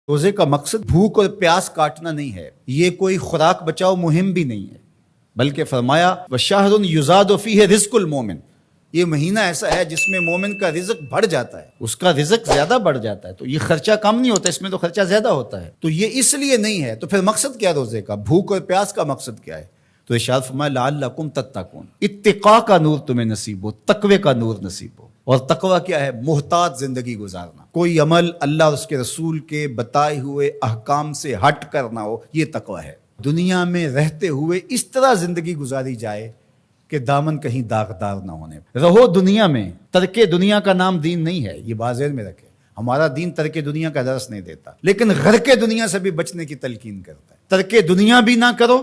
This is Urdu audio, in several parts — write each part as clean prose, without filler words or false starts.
روزے کا مقصد بھوک اور پیاس کاٹنا نہیں ہے، یہ کوئی خوراک بچاؤ مہم بھی نہیں ہے، بلکہ فرمایا وَشَهْرٌ يُزَادُ فِيهِ رِزْقُ الْمُؤْمِنِ، یہ مہینہ ایسا ہے جس میں مومن کا رزق بڑھ جاتا ہے، اس کا رزق زیادہ بڑھ جاتا ہے، تو یہ خرچہ کم نہیں ہوتا، اس میں تو خرچہ زیادہ ہوتا ہے، تو یہ اس لیے نہیں ہے۔ تو پھر مقصد کیا روزے کا؟ بھوک اور پیاس کا مقصد کیا ہے؟ تو ارشاد فرمایا لعلکم تتقون، اتقاء کا نور تمہیں نصیب ہو، تقوی کا نور نصیب ہو۔ اور تقوی کیا ہے؟ محتاط زندگی گزارنا، کوئی عمل اللہ اور اس کے رسول کے بتائے ہوئے احکام سے ہٹ کر نہ ہو، یہ تقوی ہے۔ دنیا میں رہتے ہوئے اس طرح زندگی گزاری جائے کہ دامن کہیں داغدار نہ ہونے۔ رہو دنیا میں، ترک دنیا کا نام دین نہیں ہے، یہ بات ذہن میں رکھے۔ ہمارا دین ترک دنیا کا درس نہیں دیتا، لیکن غرق دنیا سے بھی بچنے کی تلقین کرتا ہے۔ ترک دنیا بھی نہ کرو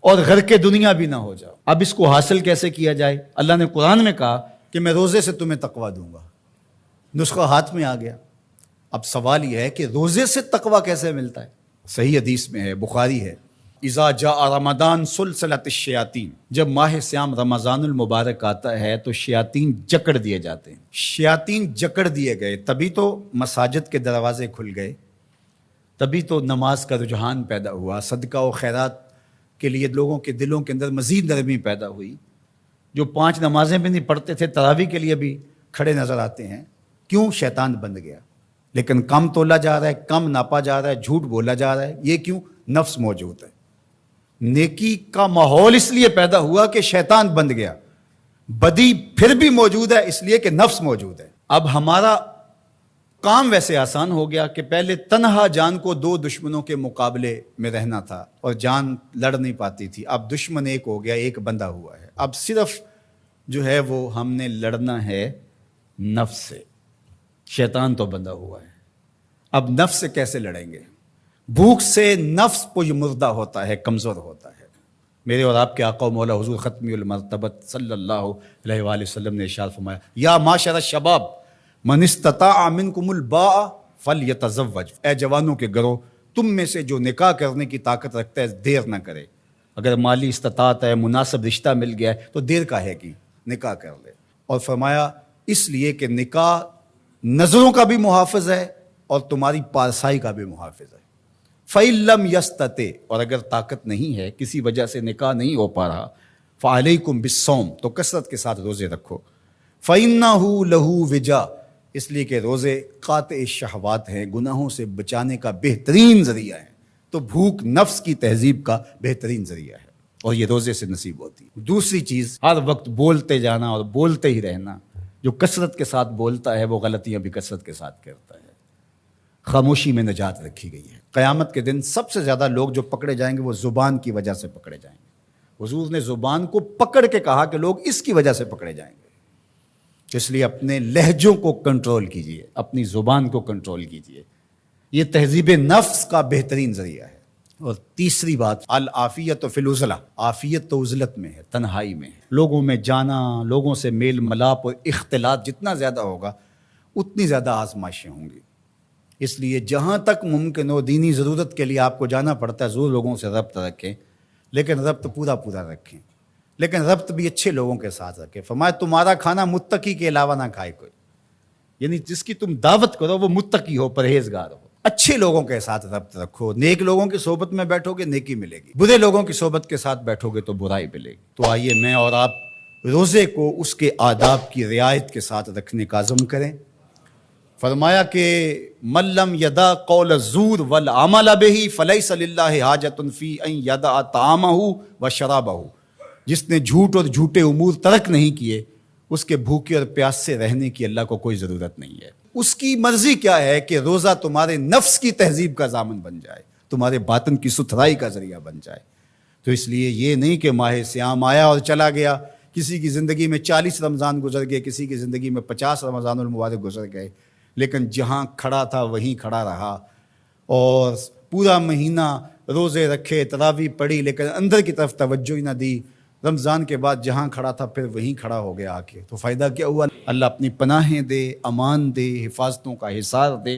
اور غرق دنیا بھی نہ ہو جاؤ۔ اب اس کو حاصل کیسے کیا جائے؟ اللہ نے قرآن میں کہا کہ میں روزے سے تمہیں تقوی دوں گا، نسخہ ہاتھ میں آ گیا۔ اب سوال یہ ہے کہ روزے سے تقوی کیسے ملتا ہے؟ صحیح حدیث میں ہے، بخاری ہے، اذا جاء رمضان سلسلت الشیاطین، جب ماہ سیام رمضان المبارک آتا ہے تو شیاطین جکڑ دیے جاتے ہیں۔ شیاطین جکڑ دیے گئے، تبھی تو مساجد کے دروازے کھل گئے، تبھی تو نماز کا رجحان پیدا ہوا، صدقہ و خیرات کے لیے لوگوں کے دلوں کے اندر مزید نرمی پیدا ہوئی۔ جو 5 نمازیں بھی نہیں پڑھتے تھے تراویح کے لیے بھی کھڑے نظر آتے ہیں۔ کیوں؟ شیطان بند گیا۔ لیکن کم تولا جا رہا ہے، کم ناپا جا رہا ہے، جھوٹ بولا جا رہا ہے، یہ کیوں؟ نفس موجود ہے۔ نیکی کا ماحول اس لیے پیدا ہوا کہ شیطان بند گیا، بدی پھر بھی موجود ہے اس لیے کہ نفس موجود ہے۔ اب ہمارا کام ویسے آسان ہو گیا کہ پہلے تنہا جان کو 2 دشمنوں کے مقابلے میں رہنا تھا اور جان لڑ نہیں پاتی تھی، اب دشمن ایک ہو گیا، ایک بندہ ہوا ہے۔ اب صرف جو ہے وہ ہم نے لڑنا ہے نفس سے، شیطان تو بندہ ہوا ہے۔ اب نفس سے کیسے لڑیں گے؟ بھوک سے نفس پوج مردہ ہوتا ہے، کمزور ہوتا ہے۔ میرے اور آپ کے آقا و مولا حضور ختمی المرتبت صلی اللہ علیہ وآلہ وسلم نے ارشاد فرمایا یا معاشر الشباب من استطاع منکم الباء فلیتزوج، اے جوانوں کے گروہ، تم میں سے جو نکاح کرنے کی طاقت رکھتا ہے دیر نہ کرے۔ اگر مالی استطاعت ہے، مناسب رشتہ مل گیا ہے تو دیر کاہے کی، نکاح کر لے۔ اور فرمایا اس لیے کہ نکاح نظروں کا بھی محافظ ہے اور تمہاری پارسائی کا بھی محافظ ہے۔ فَإِن لَّمْ يَسْتَطِعْ، اور اگر طاقت نہیں ہے، کسی وجہ سے نکاح نہیں ہو پا رہا، فَعَلَيْكُمْ بِالصَّوْمِ، تو کثرت کے ساتھ روزے رکھو۔ فَإِنَّهُ لَهُ وِجَاء، اس لیے کہ روزے قاطع شہوات ہیں، گناہوں سے بچانے کا بہترین ذریعہ ہے۔ تو بھوک نفس کی تہذیب کا بہترین ذریعہ ہے اور یہ روزے سے نصیب ہوتی ہے۔ دوسری چیز، ہر وقت بولتے جانا اور بولتے ہی رہنا۔ جو کثرت کے ساتھ بولتا ہے وہ غلطیاں بھی کثرت کے ساتھ کرتا ہے۔ خاموشی میں نجات رکھی گئی ہے۔ قیامت کے دن سب سے زیادہ لوگ جو پکڑے جائیں گے وہ زبان کی وجہ سے پکڑے جائیں گے۔ حضور نے زبان کو پکڑ کے کہا کہ لوگ اس کی وجہ سے پکڑے جائیں گے، اس لیے اپنے لہجوں کو کنٹرول کیجئے، اپنی زبان کو کنٹرول کیجئے، یہ تہذیب نفس کا بہترین ذریعہ ہے۔ اور تیسری بات، العافیت فی العزلہ، عافیت تو عزلت میں ہے، تنہائی میں ہے۔ لوگوں میں جانا، لوگوں سے میل ملاپ اور اختلاط جتنا زیادہ ہوگا اتنی زیادہ آزمائشیں ہوں گی۔ اس لیے جہاں تک ممکن ہو دینی ضرورت کے لیے آپ کو جانا پڑتا ہے، ضرور لوگوں سے ربط رکھیں، لیکن ربط پورا پورا رکھیں، لیکن ربط بھی اچھے لوگوں کے ساتھ رکھیں۔ فرمایا تمہارا کھانا متقی کے علاوہ نہ کھائے کوئی، یعنی جس کی تم دعوت کرو وہ متقی ہو، پرہیزگار ہو۔ اچھے لوگوں کے ساتھ ربط رکھو، نیک لوگوں کی صحبت میں بیٹھو گے نیکی ملے گی، برے لوگوں کی صحبت کے ساتھ بیٹھو گے تو برائی ملے گی۔ تو آئیے میں اور آپ روزے کو اس کے آداب کی رعایت کے ساتھ رکھنے کا عزم کریں۔ فرمایا کہ من لم یدع قول الزور والعمل به فلیس للہ حاجۃ فی ان یدع طعامہ وشرابہ، جس نے جھوٹ اور جھوٹے امور ترک نہیں کیے اس کے بھوکے اور پیاس سے رہنے کی اللہ کو کوئی ضرورت نہیں ہے۔ اس کی مرضی کیا ہے کہ روزہ تمہارے نفس کی تہذیب کا ضامن بن جائے، تمہارے باطن کی ستھرائی کا ذریعہ بن جائے۔ تو اس لیے یہ نہیں کہ ماہ سیام آیا اور چلا گیا، کسی کی زندگی میں 40 رمضان گزر گئے، کسی کی زندگی میں 50 رمضان المبارک گزر گئے، لیکن جہاں کھڑا تھا وہیں کھڑا رہا اور پورا مہینہ روزے رکھے، تراویح پڑھی، لیکن اندر کی طرف توجہ ہی نہ دی۔ رمضان کے بعد جہاں کھڑا تھا پھر وہیں کھڑا ہو گیا آ کے، تو فائدہ کیا ہوا؟ اللہ اپنی پناہیں دے، امان دے، حفاظتوں کا حصار دے۔